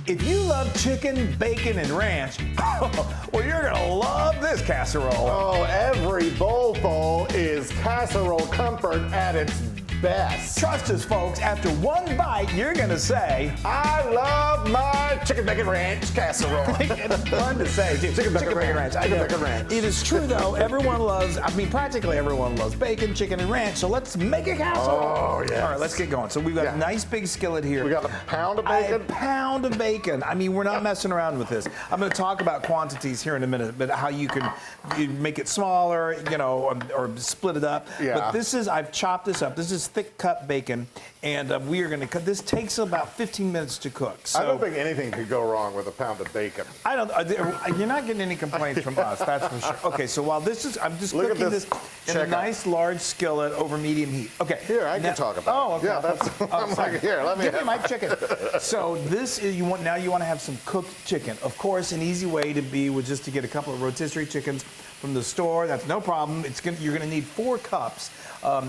If you love chicken, bacon, and ranch, well, you're gonna love this casserole. Oh, every bowlful is casserole comfort at its best. Trust us, folks, after one bite, you're gonna say, I love my Chicken Bacon Ranch Casserole. it's fun to say, too. Chicken Bacon Ranch. I know. Chicken Bacon Ranch. It is true, though. Everyone loves, practically everyone loves bacon, chicken, and ranch. So let's make a casserole. Oh, yes. All right, let's get going. So we've got a nice big skillet here. We got a pound of bacon. A pound of bacon. We're not messing around with this. I'm going to talk about quantities here in a minute, but how you make it smaller, or split it up. Yeah. But I've chopped this up. This is thick cut bacon, and we are going to cut. This takes about 15 minutes to cook. So I don't think anything could go wrong with a pound of bacon. You're not getting any complaints from us, that's for sure. Okay, so while I'm just cooking this in a nice large skillet over medium heat. Okay. Here, I can talk about it. Oh, okay. Yeah, that's. I'm like, here, let me give me my chicken. So you want to have some cooked chicken. Of course, an easy way to be would just to get a couple of rotisserie chickens from the store. That's no problem. You're going to need 4 cups.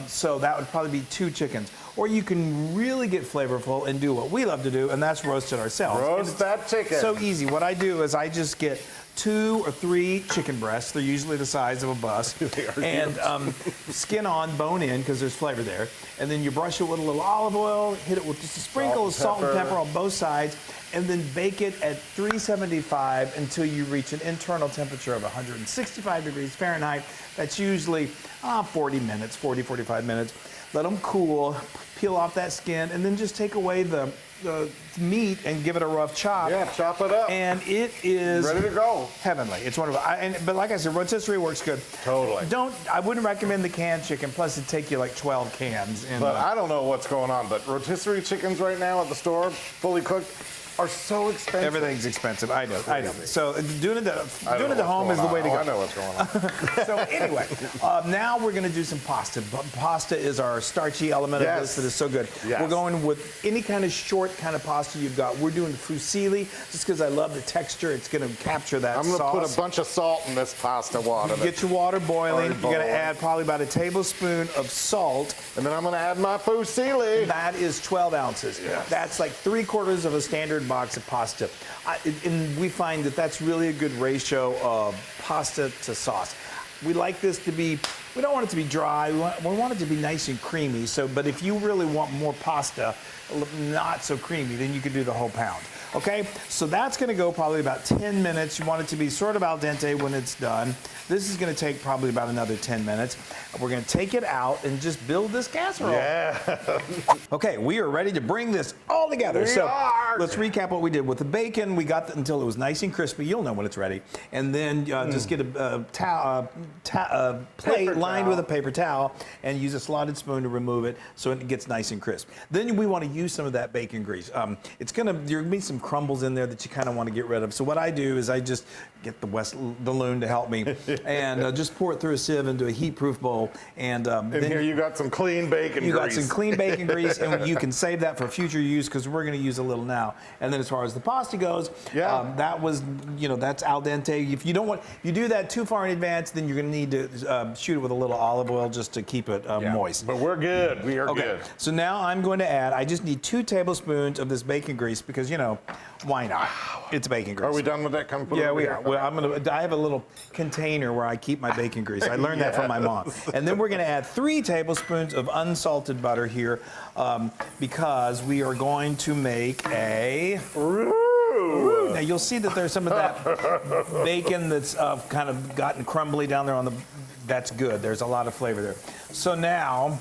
So that would probably be 2 chickens. Or you can really get flavorful and do what we love to do, and that's roast it ourselves. Roast that chicken. So easy. What I do is I just get 2 or 3 chicken breasts. They're usually the size of a bus. And skin on, bone in, because there's flavor there. And then you brush it with a little olive oil, hit it with just a sprinkle of salt and pepper on both sides, and then bake it at 375 until you reach an internal temperature of 165 degrees Fahrenheit. That's usually 40 minutes, 45 minutes. Let them cool, peel off that skin, and then just take away the meat and give it a rough chop. Yeah, chop it up. And it is ready to go. Heavenly. It's wonderful. But like I said, rotisserie works good. Totally. I wouldn't recommend the canned chicken. Plus, it'd take you like 12 cans. But I don't know what's going on. But rotisserie chickens right now at the store, fully cooked, are so expensive. Everything's expensive. I know. So doing it at home is the way to go. I know what's going on. So anyway, now we're going to do some pasta. Pasta is our starchy element of this that is so good. Yes. We're going with any kind of short kind of pasta you've got. We're doing fusilli just because I love the texture. It's going to capture that sauce. I'm going to put a bunch of salt in this pasta water. Get your water boiling. You're going to add probably about a tablespoon of salt. And then I'm going to add my fusilli. That is 12 ounces. Yes. That's like 3/4 of a standard box of pasta. And we find that that's really a good ratio of pasta to sauce. We like this to be, we don't want it to be dry. We want it to be nice and creamy. But if you really want more pasta, not so creamy, then you could do the whole pound. Okay, so that's going to go probably about 10 minutes. You want it to be sort of al dente when it's done. This is going to take probably about another 10 minutes. We're going to take it out and just build this casserole. Yeah. Okay, we are ready to bring this all together. Let's recap what we did. With the bacon, we got until it was nice and crispy. You'll know when it's ready. And then just get a plate lined with a paper towel and use a slotted spoon to remove it so it gets nice and crisp. Then we want to use some of that bacon grease. There's going to be some crumbles in there that you kind of want to get rid of. So what I do is I just get the loon to help me and just pour it through a sieve into a heat-proof bowl. And then here you got some clean bacon grease. You got some clean bacon grease, and you can save that for future use because we're going to use a little now. And then as far as the pasta goes, that was, that's al dente. If you do that too far in advance, then you're going to need to shoot it with a little olive oil just to keep it moist. But we're good. We are good. So now I'm going to add, I just need 2 tablespoons of this bacon grease because, why not? It's bacon grease. Are we done with that? Yeah, we are. Well, I have a little container where I keep my bacon grease. I learned that from my mom. And then we're going to add 3 tablespoons of unsalted butter here because we are going to make a... Now you'll see that there's some of that bacon that's kind of gotten crumbly down there that's good. There's a lot of flavor there. So now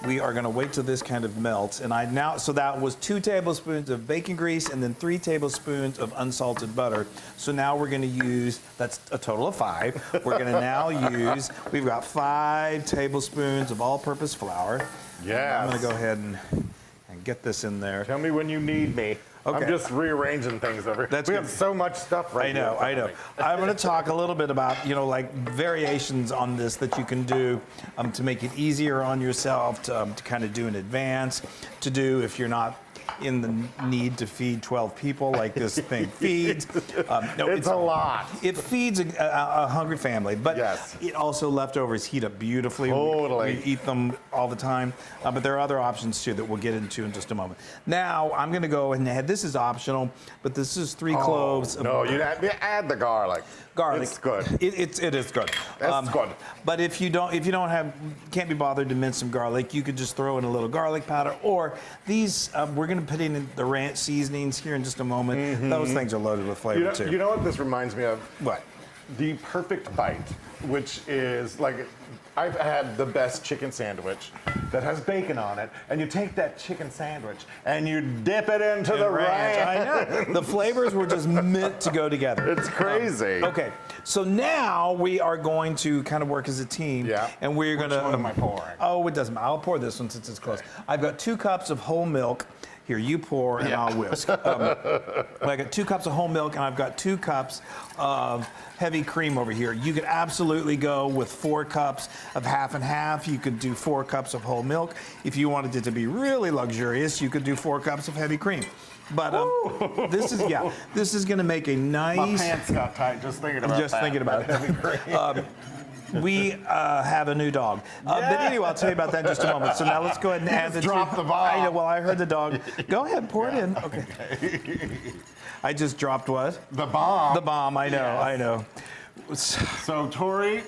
we are going to wait till this kind of melts. And so that was 2 tablespoons of bacon grease and then 3 tablespoons of unsalted butter. So now we're going to use, that's a total of 5. We're going to now use, we've got 5 tablespoons of all-purpose flour. Yeah. I'm going to go ahead and get this in there. Tell me when you need me. Okay. I'm just rearranging things over here. We have so much stuff right now. I know. I'm going to talk a little bit about, like variations on this that you can do to make it easier on yourself, to kind of do in advance, to do if you're not in the need to feed 12 people like this thing feeds. No, it's a lot. It feeds a hungry family, but yes. it also leftovers heat up beautifully. Totally. We eat them all the time, but there are other options too that we'll get into in just a moment. Now, I'm going to go ahead and add, this is optional, but this is 3 cloves. No, you add the garlic. Garlic. It's good. It is good. That's good. But if you can't be bothered to mince some garlic, you could just throw in a little garlic powder. Or these, we're going to put in the ranch seasonings here in just a moment. Those things are loaded with flavor too. You know what this reminds me of? What? The perfect bite, which is like, I've had the best chicken sandwich that has bacon on it, and you take that chicken sandwich and you dip it into the ranch. I know. The flavors were just meant to go together. It's crazy. Okay, so now we are going to kind of work as a team. Yeah. And we're going to. Which one am I pouring? Oh, it doesn't matter. I'll pour this one since it's close. I've got 2 cups of whole milk. Here, you pour and I'll whisk. I got 2 cups of whole milk and I've got 2 cups of heavy cream over here. You could absolutely go with 4 cups of half and half. You could do 4 cups of whole milk. If you wanted it to be really luxurious, you could do 4 cups of heavy cream. But this is going to make a nice. My pants got tight just thinking about it. Heavy cream. We have a new dog. But anyway, I'll tell you about that in just a moment. So now let's go ahead and add the drop the bomb. I know, well, I heard the dog. Go ahead, pour it in. Okay. I just dropped what? The bomb. The bomb, I know, Yes. I know. So Tori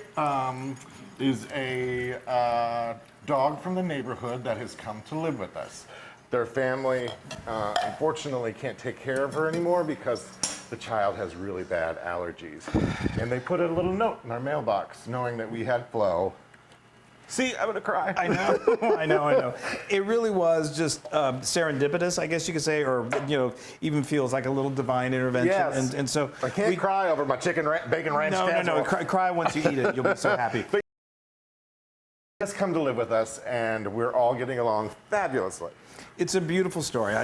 is a dog from the neighborhood that has come to live with us. Their family, unfortunately, can't take care of her anymore because the child has really bad allergies. And they put a little note in our mailbox knowing that we had Flo. See, I'm gonna cry. I know, I know. It really was just serendipitous, I guess you could say, or even feels like a little divine intervention. Yes. And so I can't cry over my bacon ranch casserole. No. Cry once you eat it. You'll be so happy. But has come to live with us, and we're all getting along fabulously. It's a beautiful story.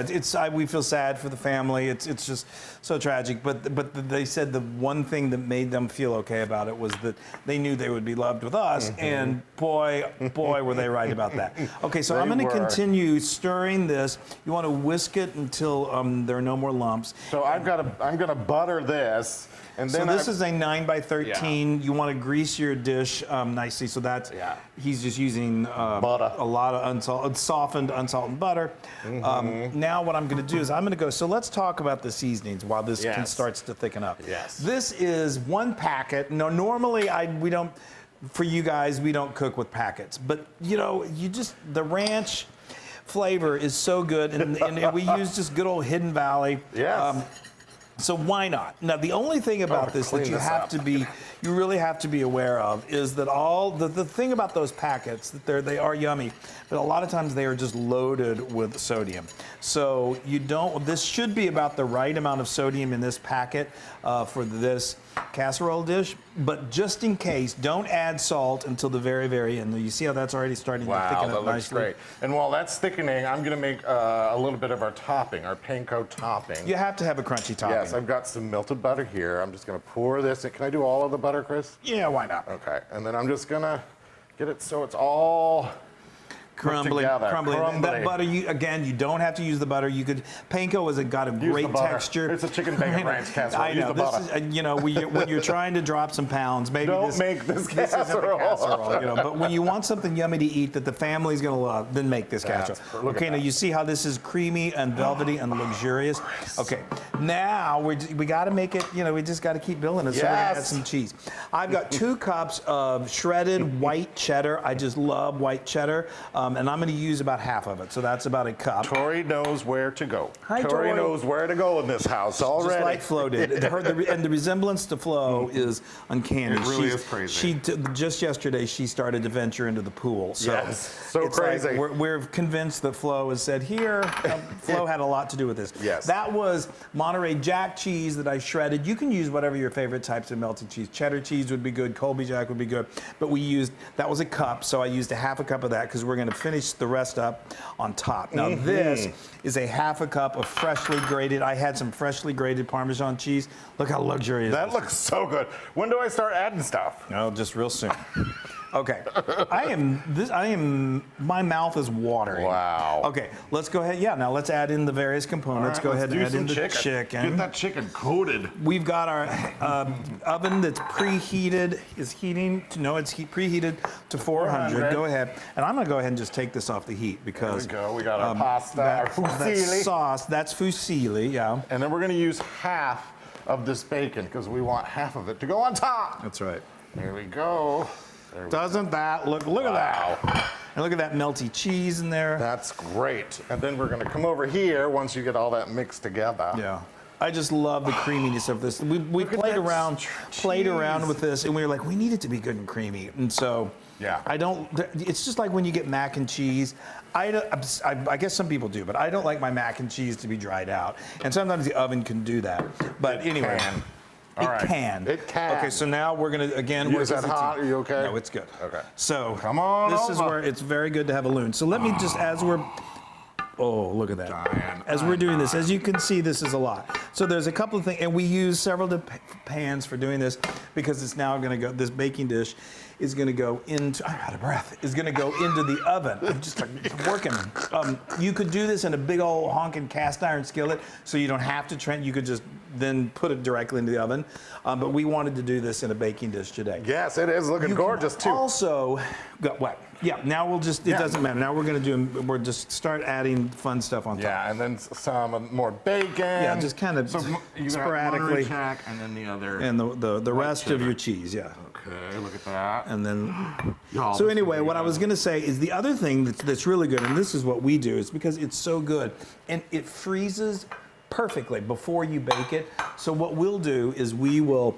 We feel sad for the family. It's just so tragic. But they said the one thing that made them feel okay about it was that they knew they would be loved with us. And boy, were they right about that. Okay, so I'm going to continue stirring this. You want to whisk it until there are no more lumps. So I'm going to butter this. And then so this is a 9 by 13. You want to grease your dish nicely. So that's he's just using butter. A lot of softened, unsalted butter. Now what I'm going to do is I'm going to go. So let's talk about the seasonings while this starts to thicken up. Yes. This is 1 packet. No, normally we don't. For you guys, we don't cook with packets. But the ranch flavor is so good, and we use just good old Hidden Valley. Yes. So why not? Now, the only thing about this that you really have to be aware of is that the thing about those packets, that they are yummy, but a lot of times they are just loaded with sodium. So this should be about the right amount of sodium in this packet for this casserole dish, but just in case, don't add salt until the very, very end. You see how that's already starting to thicken up nicely? Wow, that looks great. And while that's thickening, I'm going to make a little bit of our topping, our panko topping. You have to have a crunchy topping. Yes, I've got some melted butter here. I'm just going to pour this in. Can I do all of the butter, Kris? Yeah, why not? Okay, and then I'm just going to get it so it's all crumbling. That butter, you don't have to use the butter. You could. Panko has got a great texture. It's a chicken bacon ranch casserole. I know. When you're trying to drop some pounds, maybe don't make this casserole. But when you want something yummy to eat that the family's gonna love, then make this casserole. Okay, now you see how this is creamy and velvety and luxurious. Okay, now we got to make it. We just got to keep building it. So we're gonna add some cheese. I've got 2 cups of shredded white cheddar. I just love white cheddar. And I'm going to use about half of it, so that's about a cup. Tori knows where to go. Hi, Tori knows where to go in this house already. Just like Flo did. And the resemblance to Flo is uncanny. It really is crazy. Just yesterday, she started to venture into the pool. So so crazy. Like we're convinced that Flo has said, here, Flo had a lot to do with this. Yes. That was Monterey Jack cheese that I shredded. You can use whatever your favorite types of melted cheese. Cheddar cheese would be good. Colby Jack would be good. But that was a cup, so I used a half a cup of that because we're going to finish the rest up on top. Now this is a half a cup of freshly grated. I had some freshly grated Parmesan cheese. Look how luxurious that looks so good. When do I start adding stuff? No, just real soon. Okay. My mouth is watering. Wow. Okay, let's go ahead. Yeah, now let's add in the various components. All right, go ahead and let's add do in the some chicken. Get that chicken coated. We've got our oven that's preheated. It's preheated to 400. 400. Go ahead. And I'm gonna go ahead and just take this off the heat because There we go. We got our pasta, our that fusilli. sauce, that's fusilli, yeah. And then we're going to use half of this bacon because we want half of it to go on top. That's right. There we go. There we Doesn't that look at that. And look at that melty cheese in there. That's great. And then we're going to come over here once you get all that mixed together. Yeah. I just love the creaminess of this. We Look at played that around with this, and we were like, we need it to be good and creamy. And so, Yeah. it's just like when you get mac and cheese. I guess some people do, but I don't like my mac and cheese to be dried out. And sometimes the oven can do that. But anyway. can. It All right. can. It can. Okay, so now we're gonna again. Is that hot? Are you okay? No, it's good. Okay. So Come on This is over. where it's very good to have a loon. So let me just, as we're, oh, look at that. Diane, As we're doing this, as you can see, this is a lot. So there's a couple of things, and we use several pans for doing this because it's now going to go. This baking dish is going to go into. I'm out of breath. Is going to go into the oven. I'm just like working. You could do this in a big old honking cast iron skillet, so you don't have to Trent. You could just then put it directly into the oven. But we wanted to do this in a baking dish today. Yes, it is looking gorgeous too. Also, got what? Yeah. Now we'll just. It doesn't matter. Now we're going to do. We're just start adding fun stuff on top. Yeah, and then some more bacon. Yeah, just kind of you sporadically. Monterey Jack, and then the other. And the rest of cheddar. your cheese, yeah. Okay, look at that. And then, Y'all, so this anyway, is what I was going to say is the other thing that's really good, and this is what we do, is because it's so good, and it freezes perfectly before you bake it. So what we'll do is we will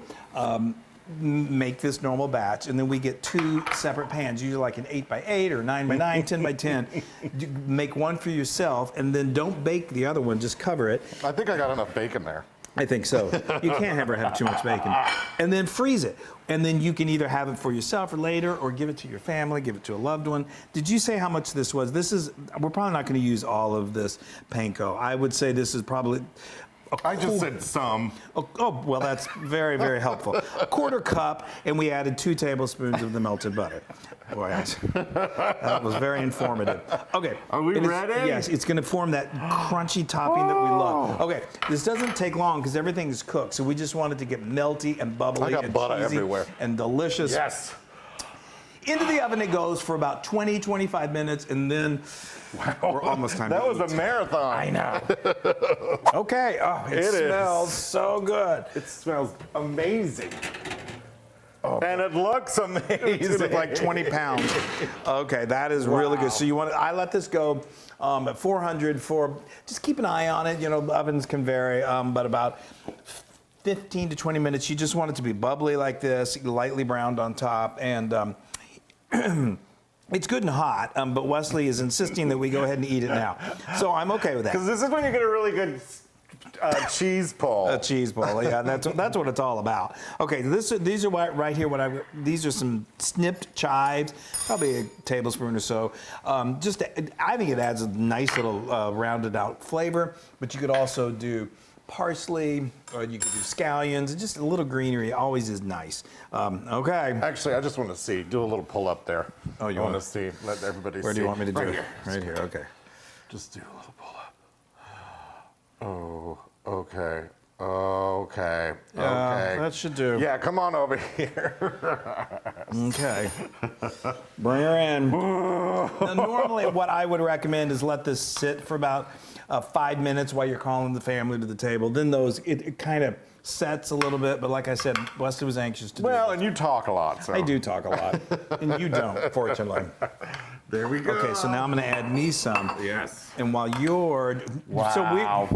make this normal batch, and then we get two separate pans, usually like an 8x8 or 9x9, 10x10. Make one for yourself, and then don't bake the other one, just cover it. I think I got enough bacon there. I think so. You can't ever have too much bacon. And then freeze it. And then you can either have it for yourself or later, or give it to your family, give it to a loved one. Did you say how much this was? We're probably not going to use all of this panko. I would say this is probably I just said some. Oh, well, that's very, very helpful. A quarter cup, and we added 2 tablespoons of the melted butter. Boy, that was very informative. Okay. Are we ready? Yes, it's going to form that crunchy topping that we love. Okay, this doesn't take long because everything is cooked, so we just want it to get melty and bubbly I got and butter cheesy everywhere. and delicious. Yes. Into the oven it goes for about 20, 25 minutes, and then we're almost time That to was eat. a marathon. I know. Okay. Oh, it It smells is. so good. It smells amazing. And it looks amazing. It's gonna be like 20 pounds. Okay, that is really good. So I let this go at 400 for, just keep an eye on it. You know, ovens can vary, but about 15 to 20 minutes. You just want it to be bubbly like this, lightly browned on top, and it's good and hot, but Wesley is insisting that we go ahead and eat it now. So I'm okay with that. Because this is when you get a really good cheese pull. A cheese ball, yeah, that's what it's all about. Okay, these are right here. These are some snipped chives, probably a tablespoon or so. I think it adds a nice little rounded out flavor. But you could also do parsley, or you could do scallions. Just a little greenery always is nice. Okay. Actually, I just want to see. Do a little pull up there. Oh, you I want want to see. Let everybody see. Where do you want me to do Right it? here. Right here. Okay. Just do a little pull up. Oh, okay. Okay. Okay. That should do. Yeah, come on over here. Okay. Bring her in. Now, normally, what I would recommend is let this sit for about 5 minutes while you're calling the family to the table. Then it kind of sets a little bit. But like I said, Wesley was anxious to do Well, it. and you talk a lot, so. I do talk a lot, and you don't, fortunately. There we go. Okay, so now I'm going to add me some. Yes. And while you're, Wow.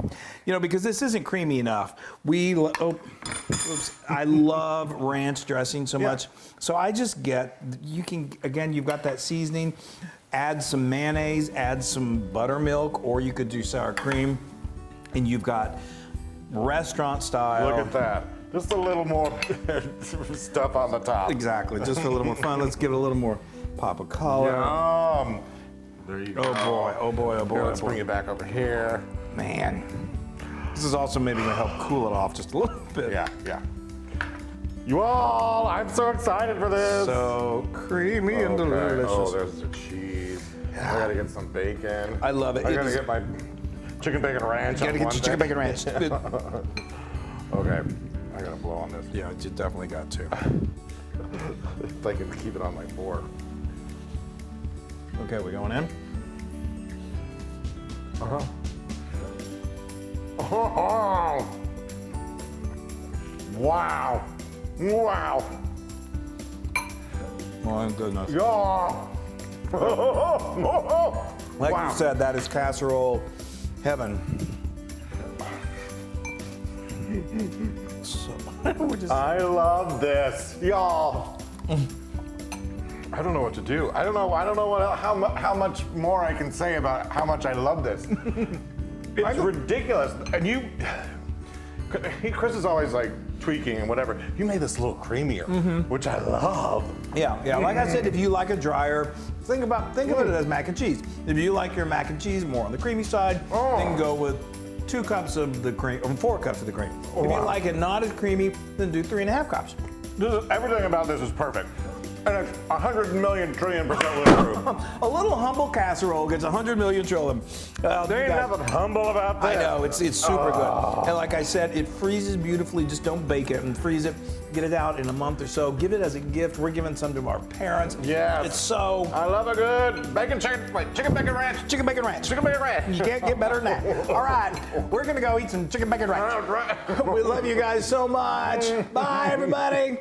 because this isn't creamy enough. I love ranch dressing so much. So I just you've got that seasoning. Add some mayonnaise, add some buttermilk, or you could do sour cream, and you've got restaurant style. Look at that. Just a little more stuff on the top. Exactly, just for a little more fun. Let's give it a little more pop of color. Yum. There you go. Oh boy, oh boy, oh boy. Here, let's oh boy. bring it back over here. Man, this is also maybe gonna help cool it off just a little bit. Yeah, yeah. You all, I'm so excited for this. So creamy and Okay. delicious. Oh, there's the cheese. I gotta get some bacon. I love it. I It gotta is- get my chicken bacon ranch. You gotta on get your chicken bacon ranch. Okay, I gotta blow on this. Yeah, you definitely got to. If I can keep it on my fork. Okay, we going in? Oh, wow. Wow. Oh, goodness. Yeah. Like Wow. you said, that is casserole heaven. So, we're just, I love this, y'all. I don't know what to do. I don't know how much more I can say about how much I love this. It's ridiculous. And Kris is always like tweaking and whatever. You made this a little creamier, which I love. yeah. Like I said, if you like a drier, think of it as mac and cheese. If you like your mac and cheese more on the creamy side, then go with 2 cups of the cream, or 4 cups of the cream. If you like it not as creamy, then do 3.5 cups. Everything about this is perfect. And it's 100 million trillion % living proof. A little humble casserole gets 100 million trillion. There ain't nothing humble about this. I know, it's super good. And like I said, it freezes beautifully. Just don't bake it and freeze it. Get it out in a month or so. Give it as a gift. We're giving some to our parents. Yes. It's so... I love a good chicken bacon ranch. Chicken bacon ranch. Chicken bacon ranch. You can't get better than that. All right, we're gonna go eat some chicken bacon ranch. We love you guys so much. Bye, everybody.